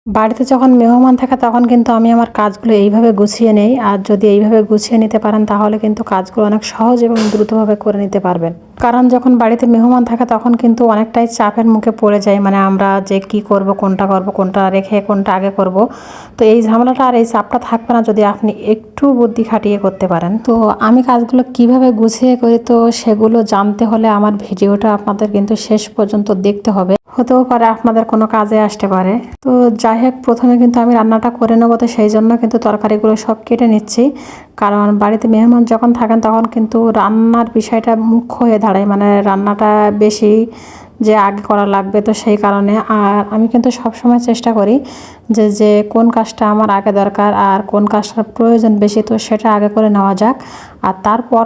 বাড়িতে যখন মেহমান থাকে তখন কিন্তু আমি আমার কাজগুলো এইভাবে গুছিয়ে নেই। আর যদি এইভাবে গুছিয়ে নিতে পারেন তাহলে কিন্তু কাজগুলো অনেক সহজ এবং দ্রুতভাবে করে নিতে পারবেন। কারণ যখন বাড়িতে মেহমান থাকে তখন কিন্তু অনেকটাই চাপের মুখে পড়ে যাই, মানে আমরা যে কি করব, কোনটা রেখে কোনটা আগে করব। তো এই ঝামেলাটা আর এই চাপটা থাকবে না যদি আপনি একটু বুদ্ধি খাটিয়ে করতে পারেন। তো আমি কাজগুলো কিভাবে গুছিয়ে করি, তো সেগুলো জানতে হলে আমার ভিডিওটা আপনাদের কিন্তু শেষ পর্যন্ত দেখতে হবে। হতেও পারে আপনাদের কোনো কাজে আসতে পারে। তো যাই হোক, প্রথমে কিন্তু আমি রান্নাটা করে নেবো, তো সেই জন্য কিন্তু তরকারিগুলো সব কেটে নিচ্ছি। কারণ বাড়িতে মেহমান যখন থাকেন তখন কিন্তু রান্নার বিষয়টা মুখ্য হয়ে দাঁড়ায়, মানে রান্নাটা বেশি যে আগে করা লাগবে, তো সেই কারণে। আর আমি কিন্তু সবসময় চেষ্টা করি যে যে কোন কাজটা আমার আগে দরকার আর কোন কাজটার প্রয়োজন বেশি, তো সেটা আগে করে নেওয়া যাক। আর তারপর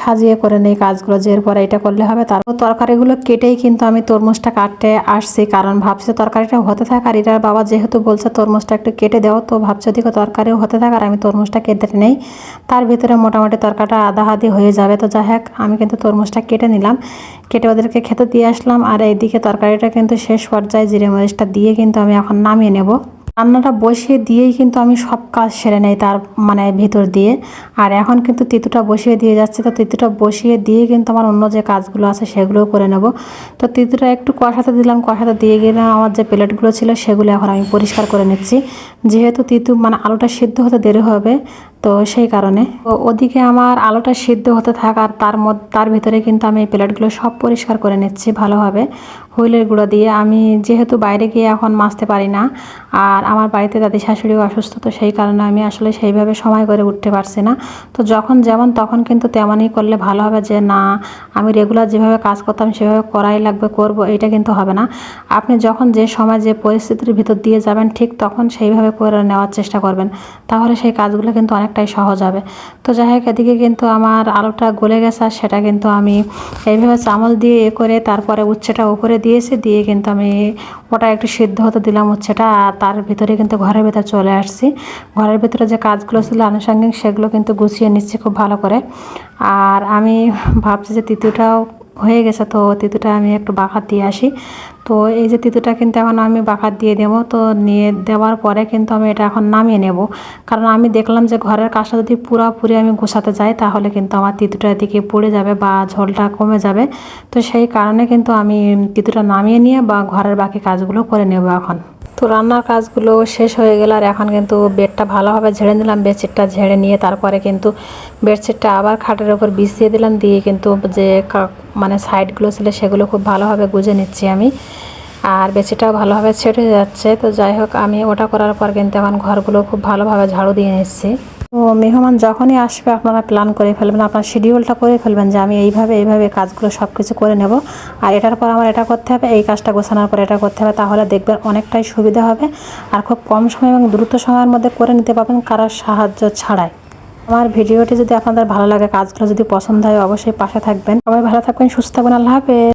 সাজিয়ে করে নেই কাজগুলো, যে এরপরে এটা করলে হবে। তারপর তরকারিগুলো কেটেই কিন্তু আমি তরমুজটা কাটতে আসছি, কারণ ভাবছি তরকারিটা হতে থাক। আর এটার বাবা যেহেতু বলছে তরমুজটা একটু কেটে দেওয়া, তো ভাবছি ওদিকে তরকারিও হতে থাক আর আমি তরমুজটা কেটে নেই। তার ভিতরে মোটামুটি তরকারিটা আধা আধি হয়ে যাবে। তো যাই হোক, আমি কিন্তু তরমুজটা কেটে নিলাম, কেটে ওদেরকে খেতে দিয়ে আসলাম। আর এইদিকে তরকারিটা কিন্তু শেষ পর্যায়ে জিরে মরিচটা দিয়ে কিন্তু আমি এখন নামিয়ে নেব। রান্নাটা বসিয়ে দিয়েই কিন্তু আমি সব কাজ সেরে নেই তার মানে ভিতর দিয়ে। আর এখন কিন্তু তিতুটা বসিয়ে দিয়ে যাচ্ছে, তো তিতুটা বসিয়ে দিয়ে কিন্তু আমার অন্য যে কাজগুলো আছে সেগুলোও করে নেব। তো তিতুটা একটু কষাতে দিলাম, কষাতে দিয়ে গেলে আমার যে প্লেটগুলো ছিল সেগুলো এখন আমি পরিষ্কার করে নিচ্ছি। যেহেতু তিতু মানে আলুটা সিদ্ধ হতে দেরি হবে, তো সেই কারণে। তো ওদিকে আমার আলুটা সিদ্ধ হতে থাক, আর তার ভিতরে কিন্তু আমি এই প্লেটগুলো সব পরিষ্কার করে নিচ্ছি ভালোভাবে হুইলের গুঁড়ো দিয়ে। আমি যেহেতু বাইরে গিয়ে এখন মাজতে পারি না, আর আমার বাড়িতে দাদি শাশুড়িও অসুস্থ, তো সেই কারণে আমি আসলে সেইভাবে সময় করে উঠতে পারছি না। তো যখন যেমন তখন কিন্তু তেমনই করলে ভালো হবে, যে না আমি রেগুলার যেভাবে কাজ করতাম সেভাবে করাই লাগবে, করব, এটা কিন্তু হবে না। আপনি যখন যে সময় যে পরিস্থিতির ভিতর দিয়ে যাবেন ঠিক তখন সেইভাবে করে নেওয়ার চেষ্টা করবেন, তাহলে সেই কাজগুলো কিন্তু অনেকটাই সহজ হবে। তো যাই হোক, এদিকে কিন্তু আমার আলুটা গলে গেছে, আর সেটা কিন্তু আমি এইভাবে চামচ দিয়ে করে তারপরে উচ্ছেটা উপরে দিয়েছি, দিয়ে কিন্তু আমি ওটা একটু সিদ্ধ হতে দিলাম উচ্ছেটা। আর তার ভিতরে কিন্তু ঘরের ভিতরে চলে আসছি। ঘরের ভিতরে যে কাজগুলো ছিল আনুষঙ্গিক সেগুলো কিন্তু গুছিয়ে নিচ্ছি খুব ভালো করে। আর আমি ভাবছি যে তিতুটাও হয়ে গেছে, তো তিতুটা আমি একটু বাগার দিয়ে আসি। তো এই যে তিতুটা কিন্তু এখন আমি বাগার দিয়ে দেবো, তো নিয়ে দেওয়ার পরে কিন্তু আমি এটা এখন নামিয়ে নেব। কারণ আমি দেখলাম যে ঘরের কাজটা যদি পুরোপুরি আমি গোছাতে যাই তাহলে কিন্তু আমার তিতুটা এদিকে পড়ে যাবে বা ঝোলটা কমে যাবে। তো সেই কারণে কিন্তু আমি তিতুটা নামিয়ে নিয়ে বা ঘরের বাকি কাজগুলো করে নেব এখন। তো রান্নার কাজগুলো শেষ হয়ে গেল, আর এখন কিন্তু বেডটা ভালোভাবে ঝেড়ে নিলাম। বেডশিটটা ঝেড়ে নিয়ে তারপরে কিন্তু বেডশিটটা আবার খাটের ওপর বিছিয়ে দিলাম, দিয়ে কিন্তু যে মানে সাইডগুলো ছিল সেগুলো খুব ভালোভাবে গুজে নিচ্ছি আমি। আর বেডশিটটাও ভালোভাবে ছেড়ে যাচ্ছে। তো যাই হোক, আমি ওটা করার পর কিন্তু এখন ঘরগুলো খুব ভালোভাবে ঝাড়ু দিয়ে নিচ্ছি। তো মেহমান যখনই আসবে আপনারা প্ল্যান করে ফেলবেন, আপনার শিডিউলটা করে ফেলবেন যে আমি এইভাবে কাজগুলো সব কিছু করে নেব, আর এটার পর আমার এটা করতে হবে, এই কাজটা গোছানোর পর এটা করতে হবে। তাহলে দেখবেন অনেকটাই সুবিধা হবে, আর খুব কম সময় এবং দ্রুত সময়ের মধ্যে করে নিতে পারবেন কারোর সাহায্য ছাড়াই। আমার ভিডিওটি যদি আপনাদের ভালো লাগে, কাজগুলো যদি পছন্দ হয়, অবশ্যই পাশে থাকবেন। সবাই ভালো থাকবেন, সুস্থ থাকবেন। আল্লাহ হাফেজ।